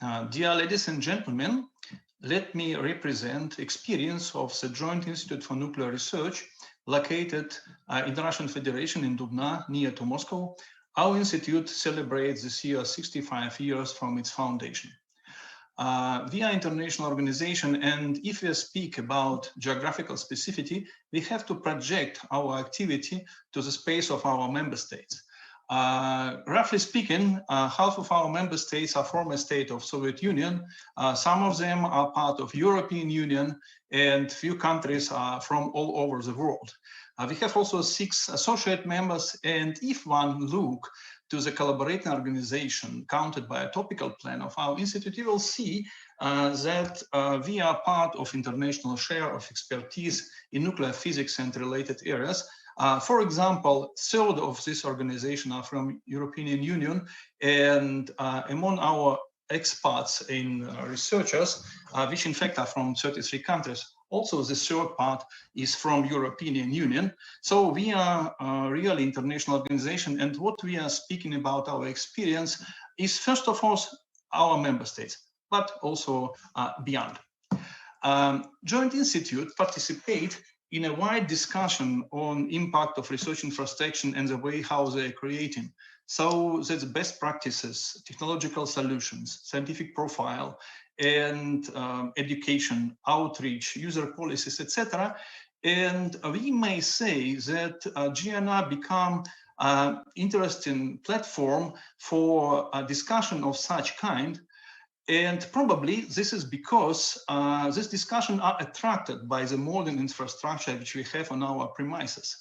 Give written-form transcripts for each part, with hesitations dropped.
Dear ladies and gentlemen, let me represent experience of the Joint Institute for Nuclear Research located in the Russian Federation in Dubna, near to Moscow. Our institute celebrates this year 65 years from its foundation. We are an international organization, and if we speak about geographical specificity, we have to project our activity to the space of our member states. Roughly speaking, half of our member states are former state of Soviet Union. Some of them are part of European Union, and few countries are from all over the world. We have also 6 associate members, and if one look to the collaborating organization counted by a topical plan of our institute, you will see that we are part of international share of expertise in nuclear physics and related areas. For example, third of this organization are from European Union, and among our experts in researchers, which in fact are from 33 countries, also the third part is from European Union. So we are a really international organization, and what we are speaking about our experience is first of all our member states, but also beyond. Joint Institute participate in a wide discussion on impact of research infrastructure and the way how they're creating. So that's best practices, technological solutions, scientific profile, and education, outreach, user policies, etc. And we may say that GNR become an interesting platform for a discussion of such kind. And probably this is because this discussion are attracted by the modern infrastructure which we have on our premises.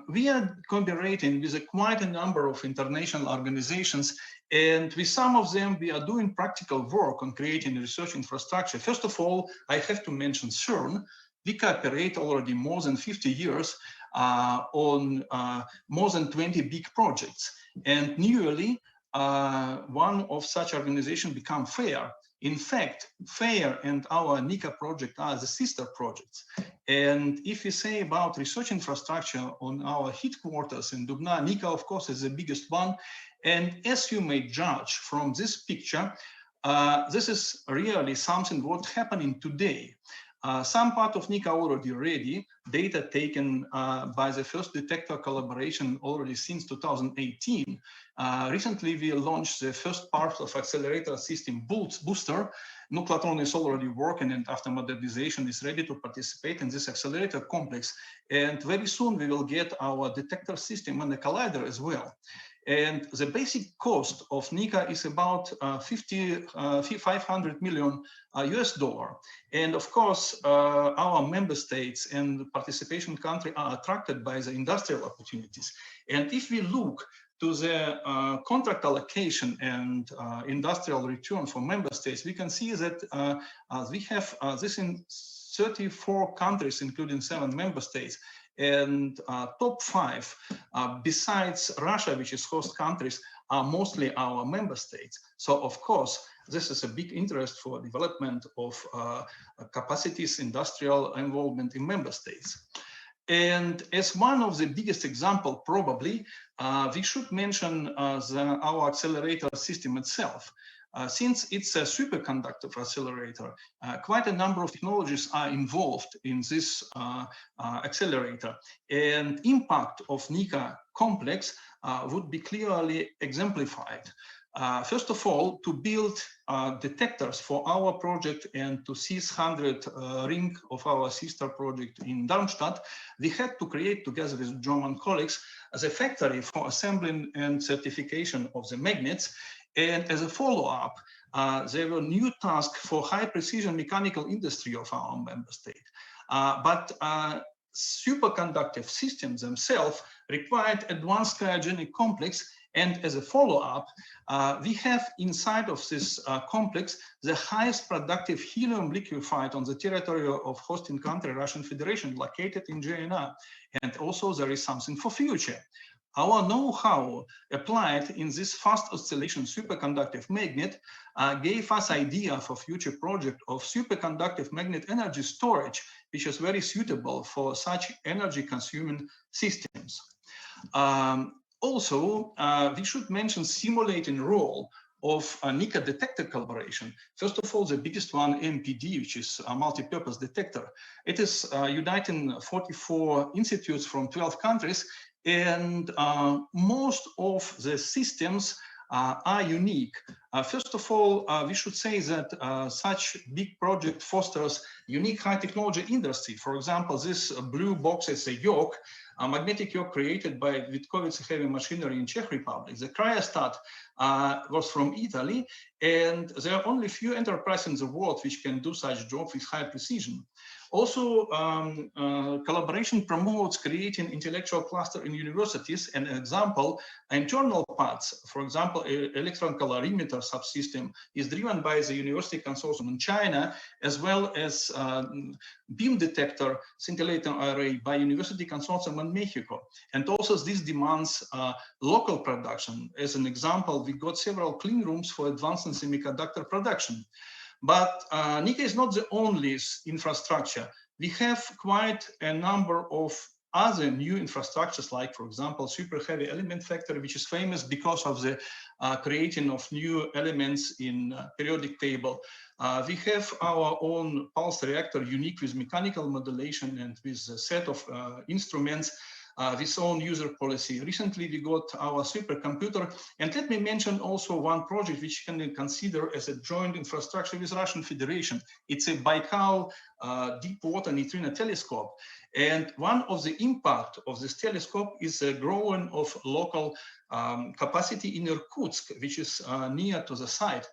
We are cooperating with quite a number of international organizations, and with some of them we are doing practical work on creating research infrastructure. First of all, I have to mention CERN. We cooperate already more than 50 years on more than 20 big projects, and newly one of such organizations become FAIR. In fact, FAIR and our NICA project are the sister projects. And if we say about research infrastructure on our headquarters in Dubna, NICA, of course, is the biggest one. And as you may judge from this picture, this is really something what's happening today. Some part of NICA already ready, data taken by the first detector collaboration already since 2018. Recently, we launched the first part of accelerator system booster. Nucleatron is already working, and after modernization is ready to participate in this accelerator complex. And very soon we will get our detector system and the collider as well. And the basic cost of NICA is about 500 million US dollar. And of course, our member states and participation country are attracted by the industrial opportunities. And if we look to the contract allocation and industrial return for member states, we can see that we have this in 34 countries, including 7 member states. And top 5, besides Russia, which is host countries, are mostly our member states. So of course, this is a big interest for development of capacities, industrial involvement in member states. And as one of the biggest example, probably, we should mention our accelerator system itself. Since it's a superconductor accelerator, quite a number of technologies are involved in this accelerator, and impact of NICA complex would be clearly exemplified. First of all, to build detectors for our project and to seize 100 ring of our sister project in Darmstadt, we had to create together with German colleagues as a factory for assembling and certification of the magnets. And as a follow-up, there were new tasks for high precision mechanical industry of our member state. But superconductive systems themselves required advanced cryogenic complex. And as a follow-up, we have inside of this complex the highest productive helium liquefied on the territory of hosting country, Russian Federation, located in GNR. And also there is something for future. Our know-how applied in this fast oscillation superconductive magnet gave us idea for future project of superconductive magnet energy storage, which is very suitable for such energy consuming systems. Also, we should mention simulating role of NICA detector collaboration. First of all, the biggest one, MPD, which is a multi-purpose detector. It is uniting 44 institutes from 12 countries, and most of the systems are unique. First of all, we should say that such big project fosters unique high technology industry. For example, this blue box is a yoke, a magnetic yoke created by Vitkovice Heavy Machinery in Czech Republic. The cryostat was from Italy, and there are only few enterprises in the world which can do such job with high precision. Also, collaboration promotes creating intellectual cluster in universities. An example, internal parts, for example, electron calorimeter subsystem is driven by the university consortium in China, as well as beam detector scintillator array by university consortium in Mexico. And also this demands local production. As an example, we got several clean rooms for advanced semiconductor production. But NICA is not the only infrastructure. We have quite a number of other new infrastructures, like, for example, super heavy element factory, which is famous because of the creating of new elements in periodic table. We have our own pulse reactor, unique with mechanical modulation and with a set of instruments. With own user policy. Recently, we got our supercomputer. And let me mention also one project which can be considered as a joint infrastructure with Russian Federation. It's a Baikal deep water neutrino telescope. And one of the impact of this telescope is a growing of local capacity in Irkutsk, which is near to the site.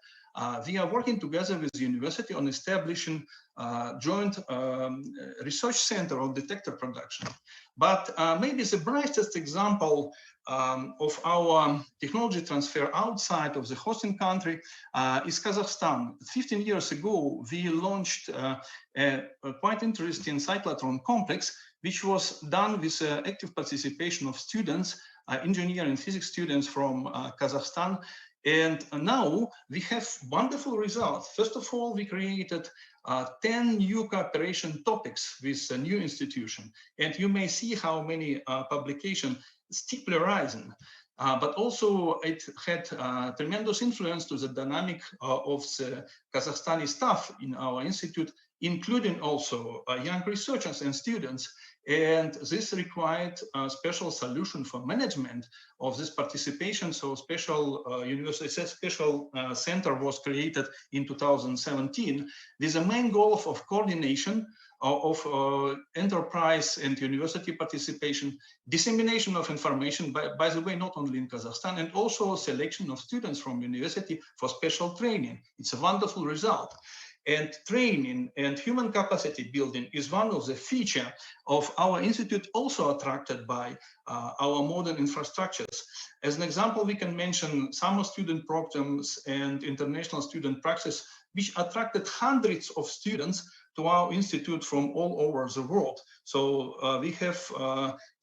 We are working together with the university on establishing joint research center of detector production. But maybe the brightest example of our technology transfer outside of the hosting country is Kazakhstan. 15 years ago, we launched a quite interesting cyclotron complex, which was done with active participation of students, engineering and physics students from Kazakhstan. And now we have wonderful results. First of all, we created 10 new cooperation topics with a new institution. And you may see how many publications steeply rising. But also it had tremendous influence to the dynamic of the Kazakhstani staff in our institute, including also young researchers and students. And this required a special solution for management of this participation. So special special center was created in 2017 with the main goal of coordination of enterprise and university participation, dissemination of information, by the way, not only in Kazakhstan, and also selection of students from university for special training. It's a wonderful result. And training and human capacity building is one of the features of our institute, also attracted by our modern infrastructures. As an example, we can mention summer student programs and international student practice, which attracted hundreds of students to our institute from all over the world. So we have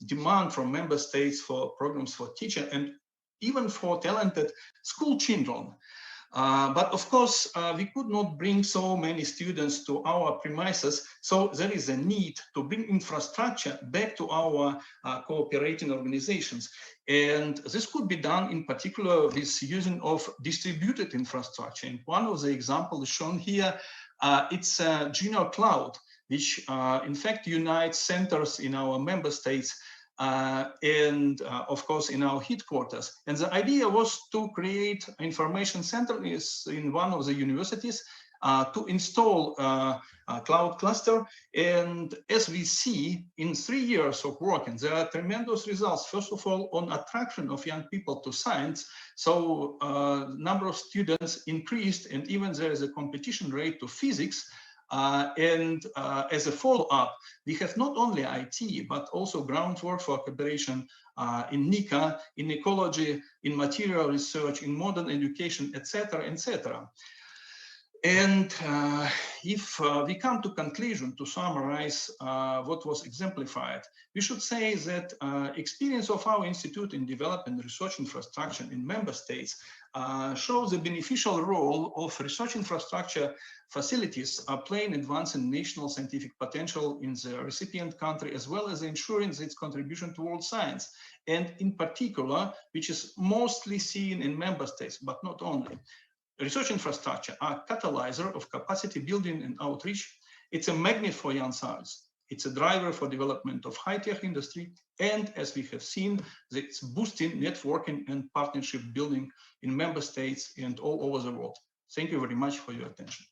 demand from member states for programs for teachers and even for talented school children. But of course, we could not bring so many students to our premises, so there is a need to bring infrastructure back to our cooperating organizations. And this could be done in particular with using of distributed infrastructure. And one of the examples shown here, it's a Geno Cloud, which in fact unites centers in our member states and of course in our headquarters. And the idea was to create an information center in one of the universities to install a cloud cluster. And as we see in 3 years of working, there are tremendous results. First of all, on attraction of young people to science. So number of students increased, and even there is a competition rate to physics. As a follow-up, we have not only IT, but also groundwork for cooperation in NICA, in ecology, in material research, in modern education, etc., etc. And if we come to conclusion, to summarize what was exemplified, we should say that experience of our institute in developing research infrastructure in member states shows the beneficial role of research infrastructure facilities are playing advancing national scientific potential in the recipient country, as well as ensuring its contribution to world science, and in particular, which is mostly seen in member states, but not only. Research infrastructure are a catalyzer of capacity building and outreach. It's a magnet for young science. It's a driver for development of high-tech industry. And as we have seen, it's boosting networking and partnership building in member states and all over the world. Thank you very much for your attention.